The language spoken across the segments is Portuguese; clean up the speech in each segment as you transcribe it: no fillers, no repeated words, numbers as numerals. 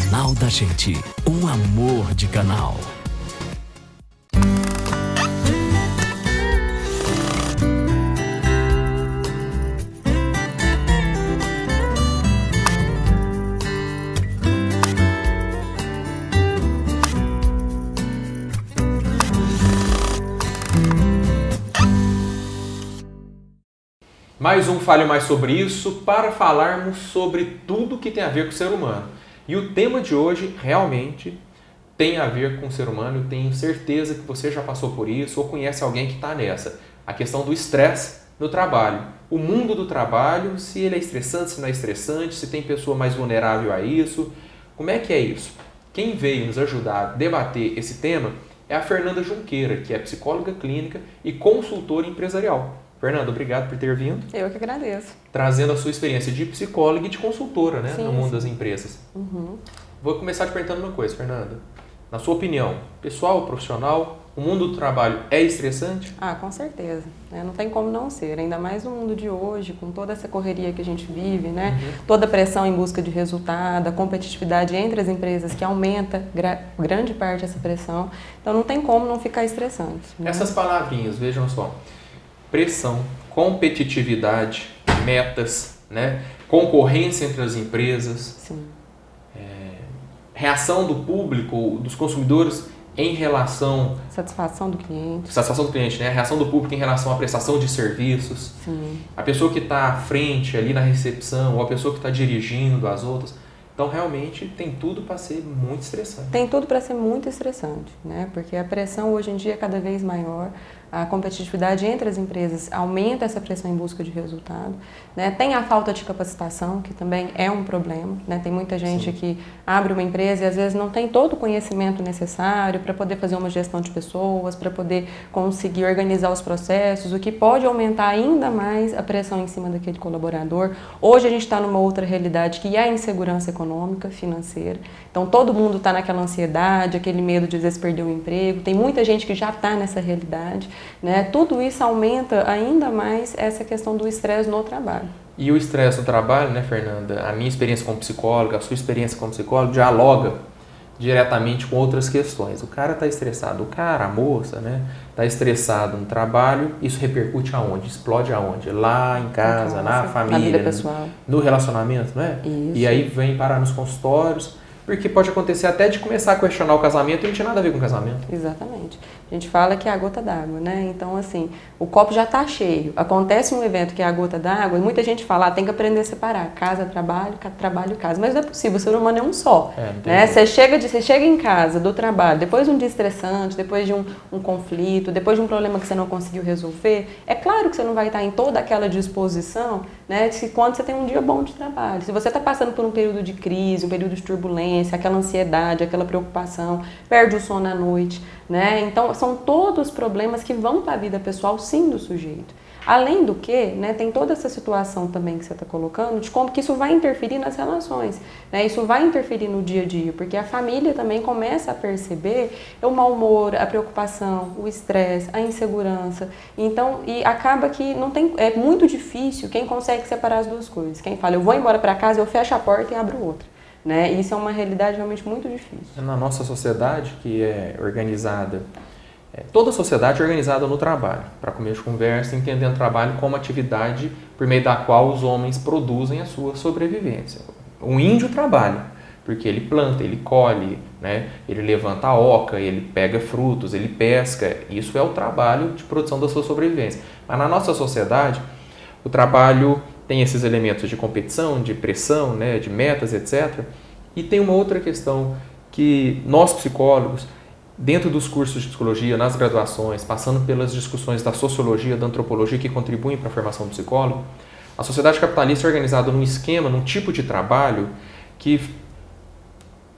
Canal da Gente, um amor de canal. Mais um Fale Mais Sobre Isso para falarmos sobre tudo que tem a ver com o ser humano. E o tema de hoje realmente tem a ver com o ser humano. Eu tenho certeza que você já passou por isso ou conhece alguém que está nessa. A questão do estresse no trabalho. O mundo do trabalho, se ele é estressante, se não é estressante, se tem pessoa mais vulnerável a isso. Como é que é isso? Quem veio nos ajudar a debater esse tema é a Fernanda Junqueira, que é psicóloga clínica e consultora empresarial. Fernanda, obrigado por ter vindo. Eu que agradeço. Trazendo a sua experiência de psicóloga e de consultora, né, sim, no mundo sim. das empresas. Uhum. Vou começar te perguntando uma coisa, Fernanda. Na sua opinião, pessoal, profissional, o mundo do trabalho é estressante? Ah, com certeza. Não tem como não ser. Ainda mais no mundo de hoje, com toda essa correria que a gente vive, né? Toda a pressão em busca de resultado, a competitividade entre as empresas que aumenta grande parte dessa pressão. Então não tem como não ficar estressante. Né? Essas palavrinhas, vejam só. Pressão, competitividade, metas, né? Concorrência entre as empresas, Sim. Reação do público, dos consumidores em relação... Satisfação do cliente. Satisfação do cliente, né? A reação do público em relação à prestação de serviços. Sim. A pessoa que está à frente ali na recepção ou a pessoa que está dirigindo as outras. Então, realmente, tem tudo para ser muito estressante. Tem tudo para ser muito estressante, né? Porque a pressão hoje em dia é cada vez maior, a competitividade entre as empresas aumenta essa pressão em busca de resultado, né? Tem a falta de capacitação, que também é um problema, né? Tem muita gente que abre uma empresa e às vezes não tem todo o conhecimento necessário para poder fazer uma gestão de pessoas, para poder conseguir organizar os processos, o que pode aumentar ainda mais a pressão em cima daquele colaborador. Hoje a gente está numa outra realidade que é a insegurança econômica, financeira. Então todo mundo está naquela ansiedade, aquele medo de às vezes perder o emprego. Tem muita gente que já está nessa realidade, né? Tudo isso aumenta ainda mais essa questão do estresse no trabalho. E o estresse no trabalho, né, Fernanda? A minha experiência como psicóloga, a sua experiência como psicólogo dialoga diretamente com outras questões. O cara está estressado, a moça, né, está estressado no trabalho, isso repercute aonde? Explode aonde? Lá em casa, na família, na vida pessoal, no relacionamento, não é? Isso. E aí vem parar nos consultórios, porque pode acontecer até de começar a questionar o casamento e não tinha nada a ver com o casamento. Exatamente. A gente fala que é a gota d'água, né? Então, assim, o copo já está cheio. Acontece um evento que é a gota d'água e muita gente fala, tem que aprender a separar casa, trabalho, casa. Mas não é possível, o ser humano é um só. Né? Você chega em casa do trabalho, depois de um dia estressante, depois de um conflito, depois de um problema que você não conseguiu resolver, é claro que você não vai estar em toda aquela disposição, né, de quando você tem um dia bom de trabalho. Se você está passando por um período de crise, um período de turbulência, aquela ansiedade, aquela preocupação, perde o sono à noite, né? Então, são todos problemas que vão para a vida pessoal, sim, do sujeito. Além do que, né, tem toda essa situação também que você está colocando, de como que isso vai interferir nas relações, né? Isso vai interferir no dia a dia, porque a família também começa a perceber o mau humor, a preocupação, o estresse, a insegurança. Então, e acaba que não tem, é muito difícil quem consegue separar as duas coisas. Quem fala, eu vou embora para casa, eu fecho a porta e abro outra. Né? Isso é uma realidade realmente muito difícil. Na nossa sociedade, que é organizada, toda a sociedade é organizada no trabalho, para começo de conversa, entendendo o trabalho como atividade por meio da qual os homens produzem a sua sobrevivência. O índio trabalha, porque ele planta, ele colhe, né? Ele levanta a oca, ele pega frutos, ele pesca. Isso é o trabalho de produção da sua sobrevivência. Mas na nossa sociedade, o trabalho tem esses elementos de competição, de pressão, né, de metas, etc. E tem uma outra questão que nós psicólogos, dentro dos cursos de psicologia, nas graduações, passando pelas discussões da sociologia, da antropologia que contribuem para a formação do psicólogo, a sociedade capitalista é organizada num esquema, num tipo de trabalho que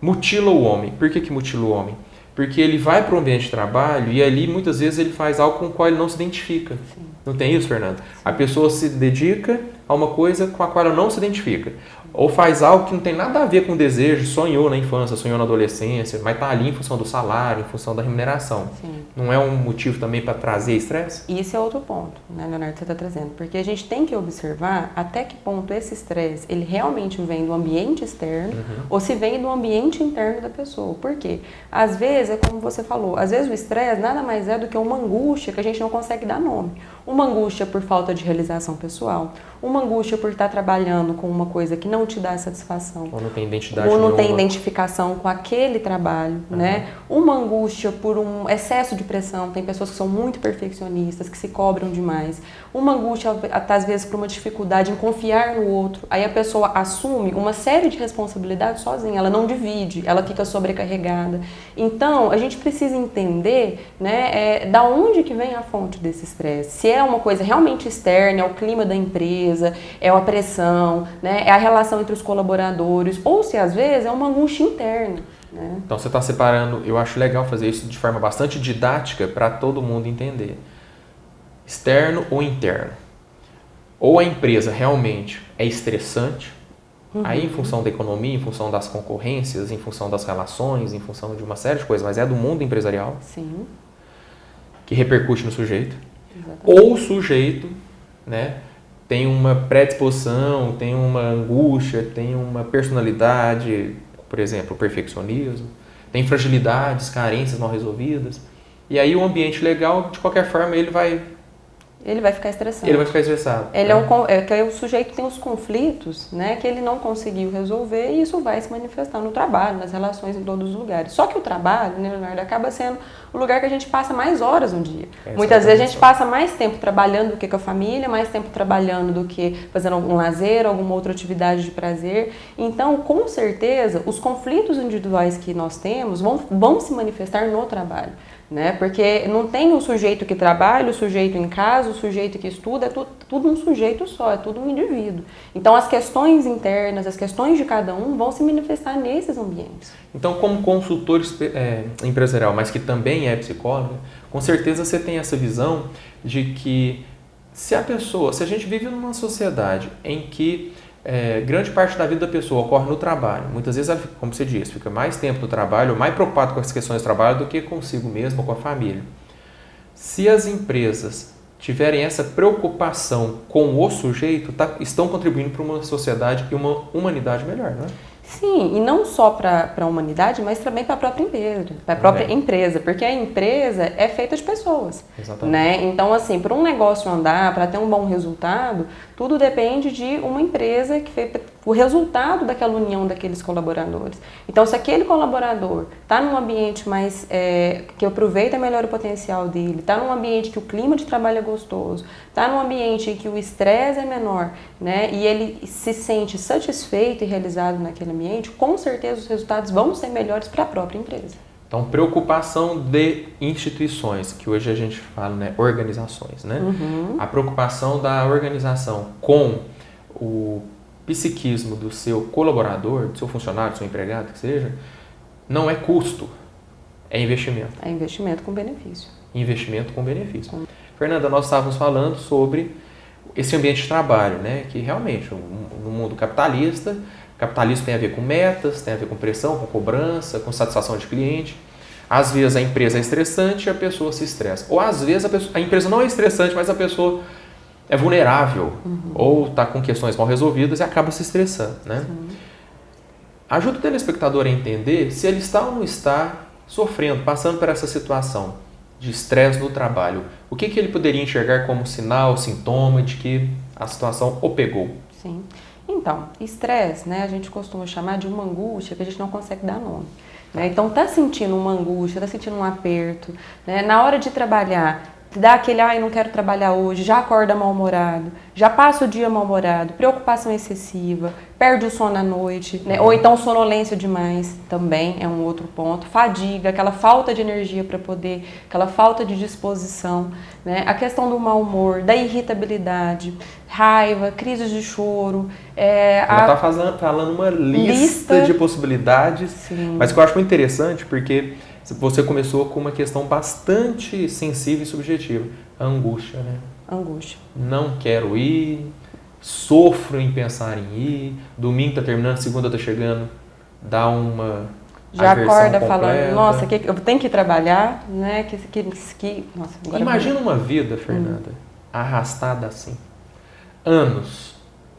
mutila o homem. Por que mutila o homem? Porque ele vai para o ambiente de trabalho e ali muitas vezes ele faz algo com o qual ele não se identifica. Sim. Não tem isso, Fernando? A pessoa se dedica a uma coisa com a qual ela não se identifica. Ou faz algo que não tem nada a ver com o desejo, sonhou na infância, sonhou na adolescência, mas está ali em função do salário, em função da remuneração. Sim. Não é um motivo também para trazer estresse? Isso é outro ponto, né, Leonardo, que você está trazendo. Porque a gente tem que observar até que ponto esse estresse, ele realmente vem do ambiente externo ou se vem do ambiente interno da pessoa. Por quê? Às vezes, é como você falou, às vezes o estresse nada mais é do que uma angústia que a gente não consegue dar nome. Uma angústia por falta de realização pessoal, uma angústia por estar trabalhando com uma coisa que não te dá satisfação. Ou não tem identidade ou não nenhuma. tem identificação com aquele trabalho, né? Uma angústia por um excesso de pressão, tem pessoas que são muito perfeccionistas, que se cobram demais. Uma angústia, às vezes, por uma dificuldade em confiar no outro. Aí a pessoa assume uma série de responsabilidades sozinha, ela não divide, ela fica sobrecarregada. Então, a gente precisa entender, né, da onde que vem a fonte desse estresse. Se é uma coisa realmente externa, é o clima da empresa, é a pressão, né, é a relação entre os colaboradores, ou se às vezes é uma angústia interna. Né? Então você está separando, eu acho legal fazer isso de forma bastante didática para todo mundo entender. Externo ou interno. Ou a empresa realmente é estressante, aí em função da economia, em função das concorrências, em função das relações, em função de uma série de coisas, mas é do mundo empresarial. Sim. Que repercute no sujeito. Exatamente. Ou o sujeito, né, tem uma predisposição, tem uma angústia, tem uma personalidade, por exemplo, o perfeccionismo, tem fragilidades, carências mal resolvidas. E aí o ambiente legal, de qualquer forma, ele vai ficar estressado. Ele vai ficar estressado. Ele que o sujeito tem os conflitos, né, que ele não conseguiu resolver e isso vai se manifestar no trabalho, nas relações em todos os lugares. Só que o trabalho, né, Leonardo, acaba sendo o lugar que a gente passa mais horas no dia. Muitas vezes a gente passa mais tempo trabalhando do que com a família, mais tempo trabalhando do que fazendo algum lazer, alguma outra atividade de prazer. Então, com certeza, os conflitos individuais que nós temos vão se manifestar no trabalho. Né? Porque não tem o sujeito que trabalha, o sujeito em casa, o sujeito que estuda, é tudo um sujeito só, é tudo um indivíduo. Então as questões internas, as questões de cada um vão se manifestar nesses ambientes. Então, como consultor empresarial, mas que também é psicólogo, com certeza você tem essa visão de que se a gente vive numa sociedade em que grande parte da vida da pessoa ocorre no trabalho. Muitas vezes ela, como você disse, fica mais tempo no trabalho, mais preocupado com as questões do trabalho do que consigo mesmo ou com a família. Se as empresas tiverem essa preocupação com o sujeito, estão contribuindo para uma sociedade e uma humanidade melhor, não é? Sim, e não só para a humanidade, mas também para a própria empresa, porque a empresa é feita de pessoas. Exatamente. Né? Então, assim, para um negócio andar, para ter um bom resultado, tudo depende de uma empresa que fez o resultado daquela união daqueles colaboradores. Então, se aquele colaborador está num ambiente mais que aproveita melhor o potencial dele, está num ambiente que o clima de trabalho é gostoso, está num ambiente em que o estresse é menor, né, e ele se sente satisfeito e realizado naquele ambiente, com certeza os resultados vão ser melhores para a própria empresa. Então, preocupação de instituições, que hoje a gente fala, né, organizações, né? A preocupação da organização com o psiquismo do seu colaborador, do seu funcionário, do seu empregado, que seja, não é custo, é investimento. É investimento com benefício. Investimento com benefício. Fernanda, nós estávamos falando sobre esse ambiente de trabalho, né? Que realmente, no mundo capitalista, capitalismo tem a ver com metas, tem a ver com pressão, com cobrança, com satisfação de cliente. Às vezes a empresa é estressante e a pessoa se estressa. Ou às vezes a empresa não é estressante, mas a pessoa é vulnerável ou está com questões mal resolvidas e acaba se estressando. Né? Ajuda o telespectador a entender se ele está ou não está sofrendo, passando por essa situação de estresse no trabalho. O que ele poderia enxergar como sinal, sintoma de que a situação o pegou? Sim. Então, estresse, né, a gente costuma chamar de uma angústia que a gente não consegue dar nome. Né? Então, tá sentindo uma angústia, tá sentindo um aperto, né? Na hora de trabalhar, dá aquele, não quero trabalhar hoje, já acorda mal-humorado, já passa o dia mal-humorado, preocupação excessiva, perde o sono à noite, né? Ou então sonolência demais, também é um outro ponto, fadiga, aquela falta de energia para poder, aquela falta de disposição, né? A questão do mau humor, da irritabilidade, raiva, crises de choro. Ela está falando uma lista de possibilidades, sim, mas que eu acho muito interessante porque você começou com uma questão bastante sensível e subjetiva, a angústia, né? Angústia. Não quero ir, sofro em pensar em ir, domingo tá terminando, segunda tá chegando, dá uma já aversão acorda completa. falando, nossa, eu tenho que trabalhar, né? Nossa, agora Imagina uma vida, Fernanda, arrastada assim, anos,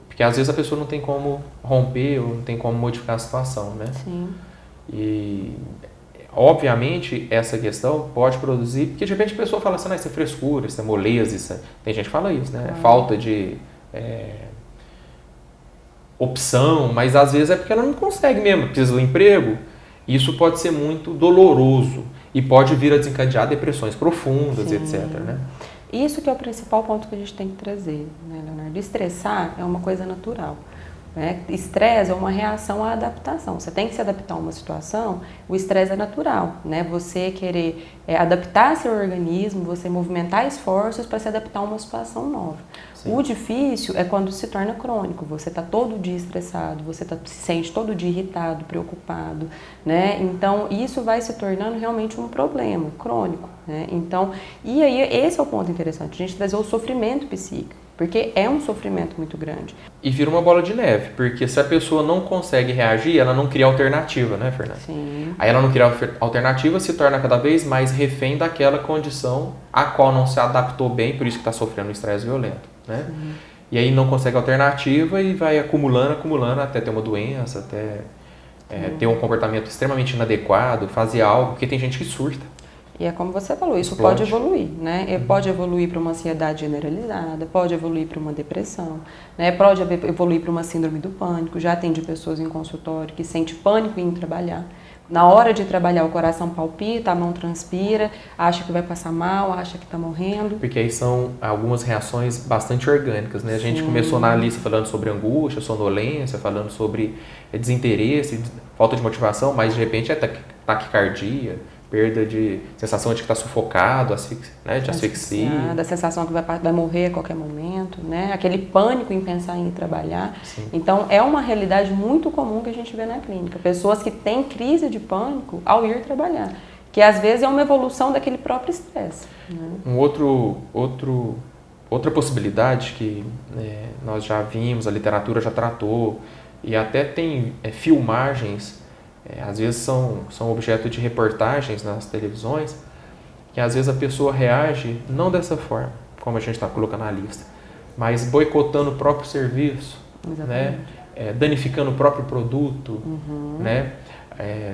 porque às vezes a pessoa não tem como romper ou não tem como modificar a situação, né? Sim. E obviamente essa questão pode produzir, porque de repente a pessoa fala assim, isso é frescura, isso é moleza, tem gente que fala isso, né? Falta de opção, mas às vezes é porque ela não consegue mesmo, precisa do emprego. Isso pode ser muito doloroso e pode vir a desencadear depressões profundas, Sim. etc. Né? Isso que é o principal ponto que a gente tem que trazer, né, Leonardo? Estressar é uma coisa natural. Né? Estresse é uma reação à adaptação. Você tem que se adaptar a uma situação, o estresse é natural. Né? Você querer adaptar seu organismo, você movimentar esforços para se adaptar a uma situação nova. Sim. O difícil é quando se torna crônico. Você está todo dia estressado, você se sente todo dia irritado, preocupado. Né? Então, isso vai se tornando realmente um problema crônico. Né? Então, e aí esse é o ponto interessante, a gente trazer o sofrimento psíquico. Porque é um sofrimento muito grande. E vira uma bola de neve, porque se a pessoa não consegue reagir, ela não cria alternativa, né, Fernanda? Sim. Aí ela não cria alternativa, se torna cada vez mais refém daquela condição a qual não se adaptou bem, por isso que está sofrendo um estresse violento, né? Sim. E aí não consegue alternativa e vai acumulando, até ter uma doença, até ter um comportamento extremamente inadequado, fazer algo, porque tem gente que surta. E é como você falou, isso pode evoluir, né? Pode evoluir para uma ansiedade generalizada, pode evoluir para uma depressão, né? Pode evoluir para uma síndrome do pânico. Já atendi pessoas em consultório que sente pânico em trabalhar. Na hora de trabalhar, o coração palpita, a mão transpira, acha que vai passar mal, acha que está morrendo. Porque aí são algumas reações bastante orgânicas, né? A gente começou na lista falando sobre angústia, sonolência, falando sobre desinteresse, falta de motivação, mas de repente é taquicardia, perda de sensação de que está sufocado, né, de asfixia. Da sensação que vai morrer a qualquer momento, né? Aquele pânico em pensar em ir trabalhar. Sim. Então, é uma realidade muito comum que a gente vê na clínica. Pessoas que têm crise de pânico ao ir trabalhar, que às vezes é uma evolução daquele próprio estresse. Né? Outra possibilidade que nós já vimos, a literatura já tratou, e até tem filmagens, às vezes são objeto de reportagens nas televisões, que às vezes a pessoa reage não dessa forma, como a gente está colocando na lista, mas boicotando o próprio serviço, né? Danificando o próprio produto, né?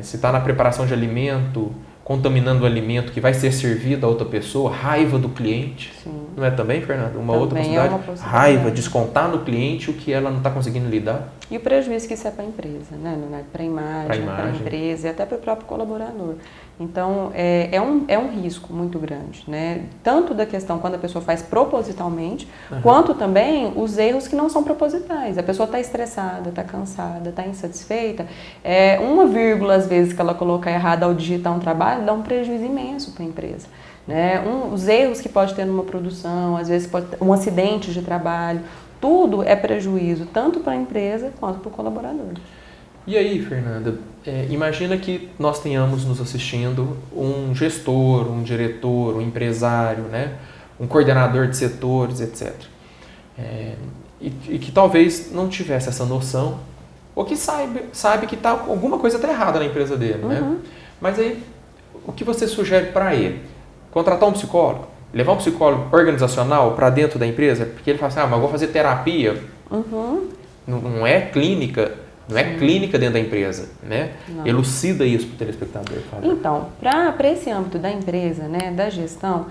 Se está na preparação de alimento, contaminando o alimento que vai ser servido a outra pessoa, raiva do cliente. Sim. Não é também, Fernanda? Outra possibilidade? Raiva, descontar no cliente o que ela não está conseguindo lidar. E o prejuízo que isso é para a empresa, né? Para a imagem, para a empresa e até para o próprio colaborador. Então, é um risco muito grande, né? Tanto da questão quando a pessoa faz propositalmente, quanto também os erros que não são propositais. A pessoa está estressada, está cansada, está insatisfeita. Uma vírgula, às vezes, que ela colocar errada ao digitar um trabalho, dá um prejuízo imenso para a empresa. Né? Os erros que pode ter numa produção, às vezes pode ter um acidente de trabalho, tudo é prejuízo, tanto para a empresa quanto para o colaborador. E aí, Fernanda, imagina que nós tenhamos nos assistindo um gestor, um diretor, um empresário, né? Um coordenador de setores, etc. E que talvez não tivesse essa noção, ou que sabe que alguma coisa está errada na empresa dele, né? Mas aí, o que você sugere para ele? Contratar um psicólogo? Levar um psicólogo organizacional para dentro da empresa? Porque ele fala assim, mas eu vou fazer terapia. Não é clínica, não é clínica dentro da empresa, né? Não. Elucida isso para o telespectador. Então, para esse âmbito da empresa, né, da gestão,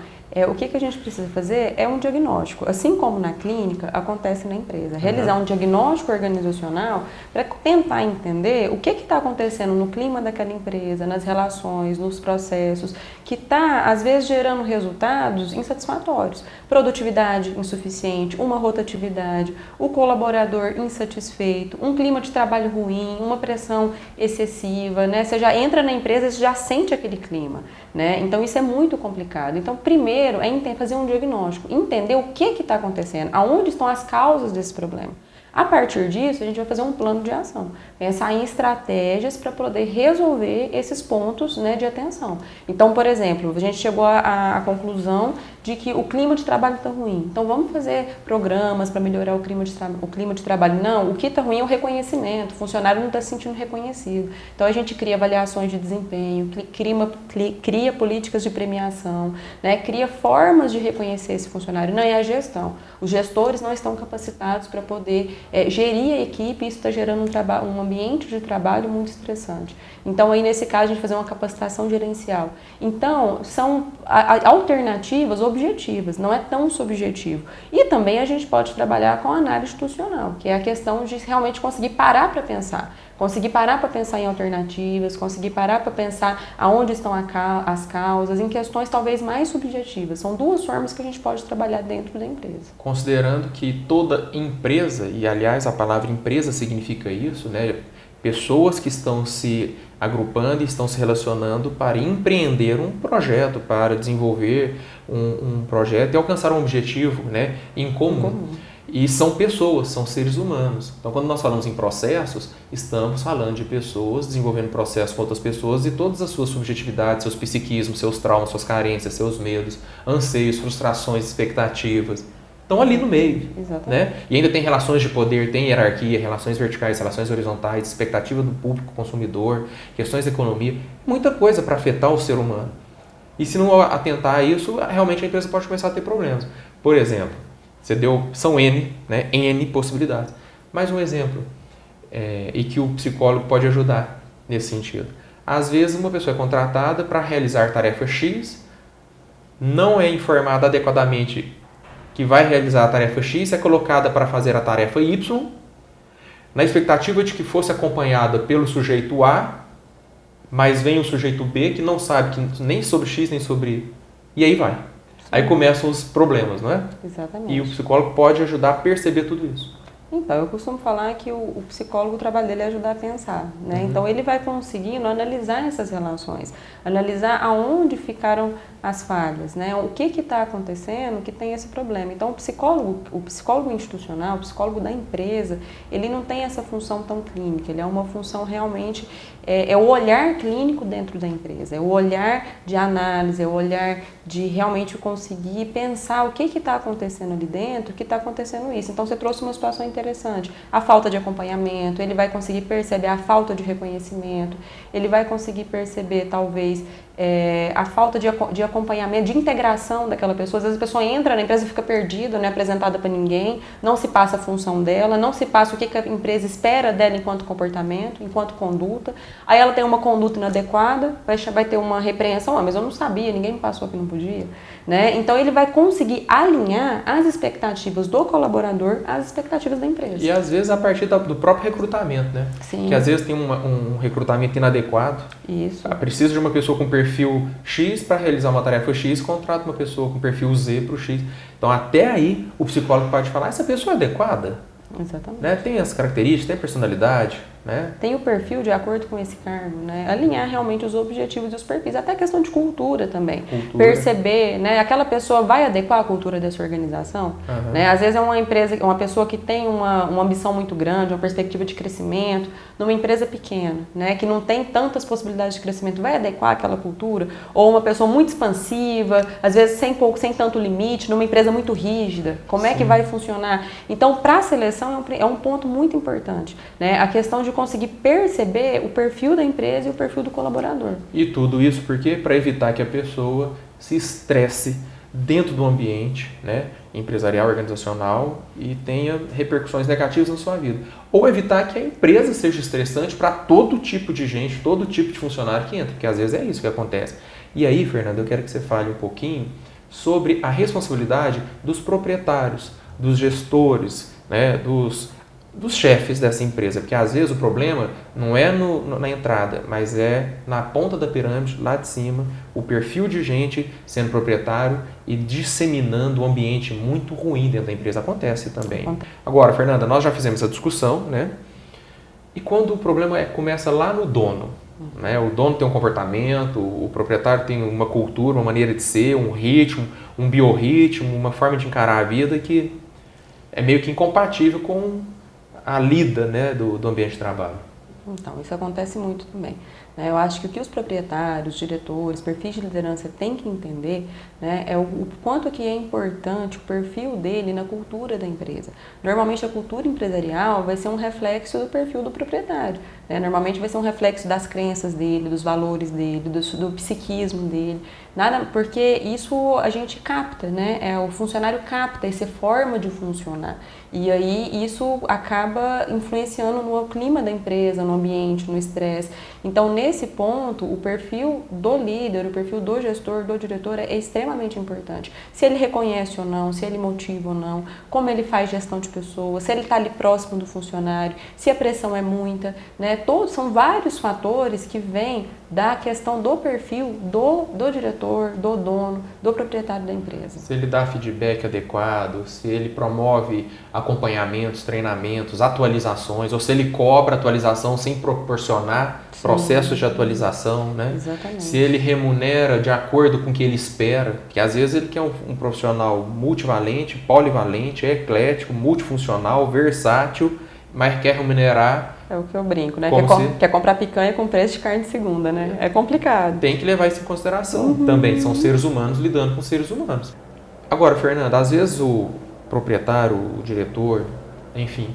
o que a gente precisa fazer é um diagnóstico. Assim como na clínica, acontece na empresa. Realizar um diagnóstico organizacional para tentar entender o que está acontecendo no clima daquela empresa, nas relações, nos processos, que está, às vezes, gerando resultados insatisfatórios. Produtividade insuficiente, uma rotatividade, o colaborador insatisfeito, um clima de trabalho ruim, uma pressão excessiva, né? Você já entra na empresa, você já sente aquele clima, né? Então, isso é muito complicado. Então, primeiro, é fazer um diagnóstico, entender o que está acontecendo, aonde estão as causas desse problema. A partir disso, a gente vai fazer um plano de ação, pensar em estratégias para poder resolver esses pontos, né, de atenção. Então, por exemplo, a gente chegou à conclusão de que o clima de trabalho está ruim. Então vamos fazer programas para melhorar o clima de trabalho. Não, o que está ruim é o reconhecimento. O funcionário não está se sentindo reconhecido. Então a gente cria avaliações de desempenho, cria políticas de premiação, né? Cria formas de reconhecer esse funcionário. Não é a gestão. Os gestores não estão capacitados para poder gerir a equipe e isso está gerando um ambiente de trabalho muito estressante. Então aí nesse caso a gente fazer uma capacitação gerencial. Então são alternativas objetivas, não é tão subjetivo. E também a gente pode trabalhar com a análise institucional, que é a questão de realmente conseguir parar para pensar. Conseguir parar para pensar em alternativas, conseguir parar para pensar aonde estão as causas, em questões talvez mais subjetivas. São duas formas que a gente pode trabalhar dentro da empresa. Considerando que toda empresa, e aliás a palavra empresa significa isso, né? Pessoas que estão se agrupando e estão se relacionando para empreender um projeto, para desenvolver um projeto e alcançar um objetivo, né, em comum. E são pessoas, são seres humanos. Então, quando nós falamos em processos, estamos falando de pessoas desenvolvendo processos com outras pessoas e todas as suas subjetividades, seus psiquismos, seus traumas, suas carências, seus medos, anseios, frustrações, expectativas. Estão ali no meio. Né? E ainda tem relações de poder, tem hierarquia, relações verticais, relações horizontais, expectativa do público consumidor, questões de economia, muita coisa para afetar o ser humano. E se não atentar a isso, realmente a empresa pode começar a ter problemas. Por exemplo, são N, né? N possibilidades. Mais um exemplo, e que o psicólogo pode ajudar nesse sentido. Às vezes uma pessoa é contratada para realizar tarefa X, não é informada adequadamente que vai realizar a tarefa X, é colocada para fazer a tarefa Y, na expectativa de que fosse acompanhada pelo sujeito A, mas vem o sujeito B que não sabe que nem sobre X, nem sobre... E aí vai. Aí começam os problemas, não é? Exatamente. E o psicólogo pode ajudar a perceber tudo isso. Então, eu costumo falar que o psicólogo, o trabalho dele é ajudar a pensar, né? Então, ele vai conseguindo analisar essas relações, analisar aonde ficaram as falhas, né? O que está acontecendo que tem esse problema. Então, o psicólogo institucional, o psicólogo da empresa, ele não tem essa função tão clínica, ele é uma função realmente, é o olhar clínico dentro da empresa, é o olhar de análise, é o olhar de realmente conseguir pensar o que está acontecendo ali dentro, que está acontecendo isso. Então, você trouxe uma situação interessante, a falta de acompanhamento, ele vai conseguir perceber a falta de reconhecimento, ele vai conseguir perceber, talvez, a falta de acompanhamento, de integração daquela pessoa. Às vezes a pessoa entra na empresa e fica perdida, não é apresentada para ninguém, não se passa a função dela, não se passa o que a empresa espera dela enquanto comportamento, enquanto conduta. Aí ela tem uma conduta inadequada, vai ter uma repreensão, mas eu não sabia, ninguém me passou que não podia. Né? Então ele vai conseguir alinhar as expectativas do colaborador às expectativas da empresa. E às vezes a partir do próprio recrutamento, né? Sim. Que às vezes tem um recrutamento inadequado. Isso. Precisa de uma pessoa com perfil X para realizar uma tarefa X, contrata uma pessoa com perfil Z para o X. Então até aí o psicólogo pode falar, essa pessoa é adequada? Exatamente. Né? Tem as características, tem a personalidade, né? Tem o perfil de acordo com esse cargo, né? Alinhar realmente os objetivos e os perfis, até a questão de cultura também. Perceber, né? Aquela pessoa vai adequar a cultura dessa organização, né? Às vezes é uma pessoa que tem uma ambição muito grande, uma perspectiva de crescimento, numa empresa pequena, né? Que não tem tantas possibilidades de crescimento, vai adequar aquela cultura? Ou uma pessoa muito expansiva, às vezes sem tanto limite, numa empresa muito rígida, como é que vai funcionar? Então, para a seleção é um ponto muito importante, né? A questão de conseguir perceber o perfil da empresa e o perfil do colaborador. E tudo isso porque para evitar que a pessoa se estresse dentro do ambiente, né, empresarial, organizacional e tenha repercussões negativas na sua vida. Ou evitar que a empresa seja estressante para todo tipo de gente, todo tipo de funcionário que entra, porque às vezes é isso que acontece. E aí, Fernanda, eu quero que você fale um pouquinho sobre a responsabilidade dos proprietários, dos gestores, né, dos chefes dessa empresa, porque às vezes o problema não é na entrada, mas é na ponta da pirâmide, lá de cima, o perfil de gente sendo proprietário e disseminando um ambiente muito ruim dentro da empresa. Acontece também. Agora, Fernanda, nós já fizemos essa discussão, né? E quando o problema começa lá no dono, né? O dono tem um comportamento, o proprietário tem uma cultura, uma maneira de ser, um ritmo, um biorritmo, uma forma de encarar a vida que é meio que incompatível com a lida, né, do ambiente de trabalho. Então, isso acontece muito também, né? Eu acho que o que os proprietários, diretores, perfis de liderança têm que entender, né, é o quanto que é importante o perfil dele na cultura da empresa. Normalmente a cultura empresarial vai ser um reflexo do perfil do proprietário, né? Normalmente vai ser um reflexo das crenças dele, dos valores dele, do psiquismo dele. Nada, porque isso a gente capta, né? O funcionário capta essa forma de funcionar. E aí isso acaba influenciando no clima da empresa, no ambiente, no estresse. Então, nesse ponto, o perfil do líder, o perfil do gestor, do diretor é extremamente importante. Se ele reconhece ou não, se ele motiva ou não, como ele faz gestão de pessoas, se ele está ali próximo do funcionário, se a pressão é muita, né? São vários fatores que vêm da questão do perfil do diretor, do dono, do proprietário da empresa. Se ele dá feedback adequado, se ele promove acompanhamentos, treinamentos, atualizações, ou se ele cobra atualização sem proporcionar processos de atualização, né? Exatamente. Se ele remunera de acordo com o que ele espera, que às vezes ele quer um profissional multivalente, polivalente, eclético, multifuncional, versátil, mas quer remunerar. É o que eu brinco, né? Quer comprar picanha com preço de carne de segunda, né? É complicado. Tem que levar isso em consideração. Também são seres humanos lidando com seres humanos. Agora, Fernanda, às vezes o proprietário, o diretor, enfim,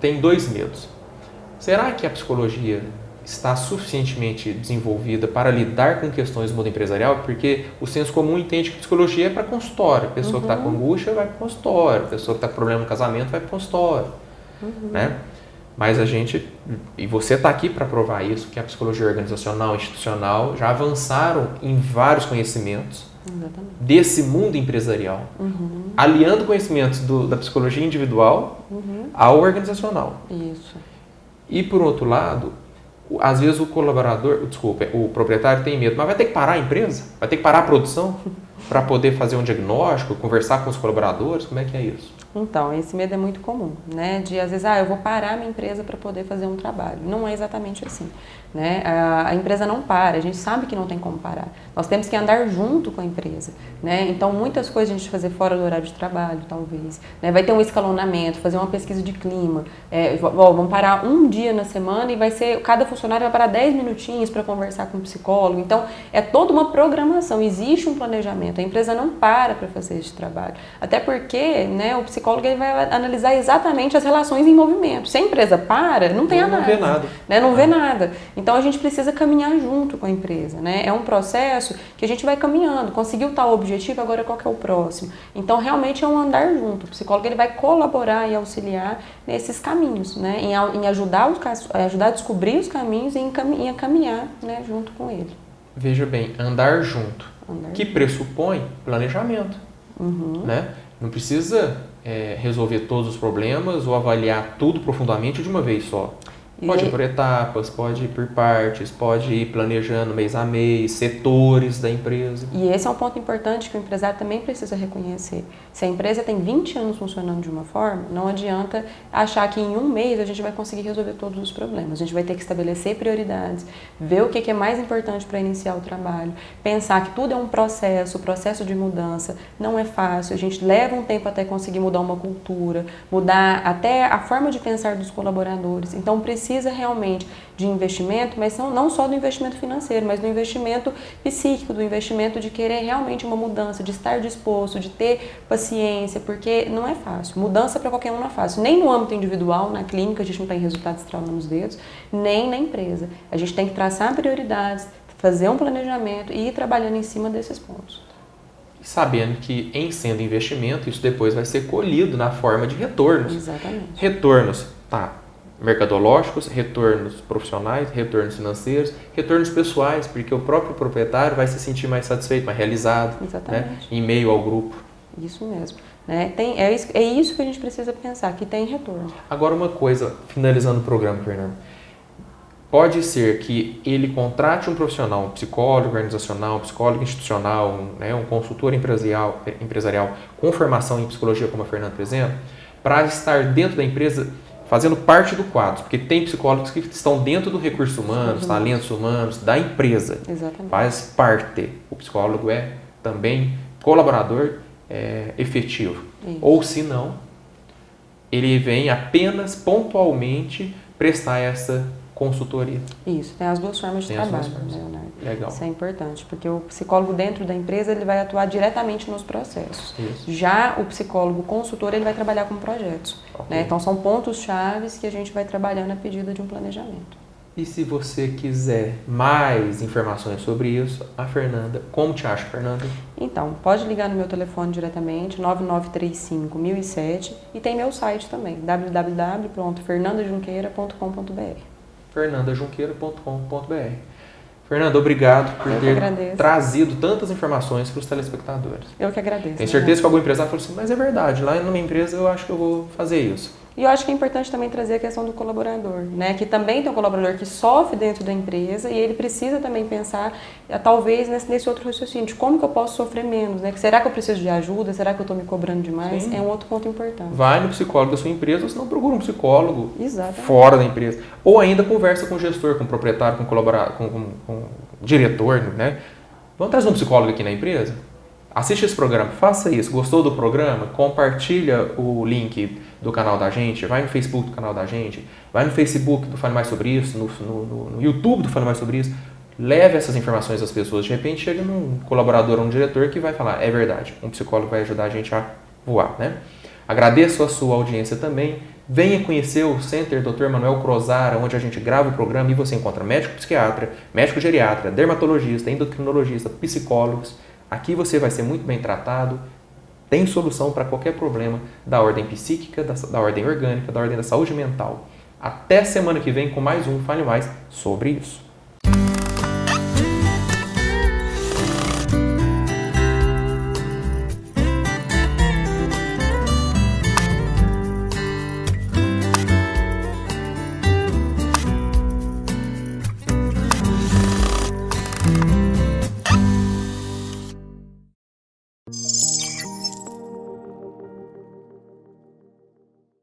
tem dois medos. Será que a psicologia está suficientemente desenvolvida para lidar com questões do mundo empresarial? Porque o senso comum entende que psicologia é para consultório. A pessoa que está com angústia vai para o consultório. A pessoa que está com problema no casamento vai para o consultório. Né? Mas e você está aqui para provar isso, que a psicologia organizacional, institucional, já avançaram em vários conhecimentos. Exatamente. Desse mundo empresarial, aliando conhecimentos da psicologia individual ao organizacional. Isso. E por outro lado, às vezes o proprietário tem medo, mas vai ter que parar a empresa? Vai ter que parar a produção para poder fazer um diagnóstico, conversar com os colaboradores? Como é que é isso? Então, esse medo é muito comum, né? De, às vezes, eu vou parar minha empresa para poder fazer um trabalho. Não é exatamente assim, né? A empresa não para, a gente sabe que não tem como parar. Nós temos que andar junto com a empresa, né? Então, muitas coisas a gente fazer fora do horário de trabalho, talvez, né? Vai ter um escalonamento, fazer uma pesquisa de clima. Vamos parar um dia na semana e cada funcionário vai parar 10 minutinhos para conversar com o psicólogo. Então, é toda uma programação, existe um planejamento. A empresa não para fazer esse trabalho. Até porque, né, o psicólogo ele vai analisar exatamente as relações em movimento. Se a empresa para, não tem análise. Não vê nada. Né? Não vê nada. Então, a gente precisa caminhar junto com a empresa. Né? É um processo que a gente vai caminhando. Conseguiu tal objetivo, agora qual que é o próximo? Então, realmente é um andar junto. O psicólogo ele vai colaborar e auxiliar nesses caminhos, né? em ajudar a descobrir os caminhos e em caminhar, né, junto com ele. Veja bem, andar junto, que pressupõe planejamento. Né? Não precisa resolver todos os problemas ou avaliar tudo profundamente de uma vez só. Pode ir por etapas, pode ir por partes, pode ir planejando mês a mês, setores da empresa. E esse é um ponto importante que o empresário também precisa reconhecer. Se a empresa tem 20 anos funcionando de uma forma, não adianta achar que em um mês a gente vai conseguir resolver todos os problemas. A gente vai ter que estabelecer prioridades, ver o que é mais importante para iniciar o trabalho, pensar que tudo é um processo, o processo de mudança não é fácil, a gente leva um tempo até conseguir mudar uma cultura, mudar até a forma de pensar dos colaboradores. Então, precisa realmente de investimento, mas não só do investimento financeiro, mas do investimento psíquico, do investimento de querer realmente uma mudança, de estar disposto, de ter paciência, porque não é fácil. Mudança para qualquer um não é fácil. Nem no âmbito individual, na clínica, a gente não tem resultados estralando nos dedos, nem na empresa. A gente tem que traçar prioridades, fazer um planejamento e ir trabalhando em cima desses pontos. Sabendo que, em sendo investimento, isso depois vai ser colhido na forma de retornos. Exatamente. Retornos, mercadológicos, retornos profissionais, retornos financeiros, retornos pessoais, porque o próprio proprietário vai se sentir mais satisfeito, mais realizado, né, em meio ao grupo. Isso mesmo. Né? É isso que a gente precisa pensar, que tem retorno. Agora uma coisa, finalizando o programa, Fernando. Pode ser que ele contrate um profissional, um psicólogo organizacional, um psicólogo institucional, um consultor empresarial com formação em psicologia, como a Fernanda, por exemplo, para estar dentro da empresa fazendo parte do quadro, porque tem psicólogos que estão dentro do recurso humano, talentos humanos, da empresa. Exatamente. Faz parte. O psicólogo é também colaborador efetivo. Isso. Ou se não, ele vem apenas pontualmente prestar essa consultoria. Isso, tem as duas formas de Tem as trabalho, duas formas. Leonardo. Legal. Isso é importante, porque o psicólogo dentro da empresa ele vai atuar diretamente nos processos. Isso. Já o psicólogo consultor ele vai trabalhar com projetos. Ok. Né? Então são pontos chaves que a gente vai trabalhando a pedido de um planejamento. E se você quiser mais informações sobre isso, a Fernanda, como te acha, Fernanda? Então, pode ligar no meu telefone diretamente, 9935-1007, e tem meu site também, www.fernandajunqueira.com.br. fernandajunqueira.com.br. Fernanda, obrigado por Eu que ter agradeço. trazido tantas informações para os telespectadores. Eu que agradeço. Tenho certeza que algum empresário falou assim, mas é verdade, lá na minha empresa eu acho que eu vou fazer isso. E eu acho que é importante também trazer a questão do colaborador, né? Que também tem um colaborador que sofre dentro da empresa e ele precisa também pensar, talvez, nesse outro raciocínio, de como que eu posso sofrer menos, né? Será que eu preciso de ajuda? Será que eu estou me cobrando demais? Sim. É um outro ponto importante. Vai no psicólogo da sua empresa, ou se não procura um psicólogo Exatamente. fora da empresa. Ou ainda conversa com o gestor, com o proprietário, com o colaborador, com o diretor, né? Vamos trazer um psicólogo aqui na empresa? Assiste esse programa, faça isso. Gostou do programa? Compartilha o link do canal da gente, vai no Facebook do canal da gente, vai no Facebook do Fale Mais Sobre Isso, no YouTube do Fale Mais Sobre Isso. Leve essas informações às pessoas. De repente chega num colaborador ou um diretor que vai falar, é verdade, um psicólogo vai ajudar a gente a voar, né? Agradeço a sua audiência também. Venha conhecer o Center Dr. Manuel Crozara, onde a gente grava o programa e você encontra médico psiquiatra, médico geriatra, dermatologista, endocrinologista, psicólogos. Aqui você vai ser muito bem tratado, tem solução para qualquer problema da ordem psíquica, da ordem orgânica, da ordem da saúde mental. Até semana que vem com mais um Fale Mais Sobre Isso.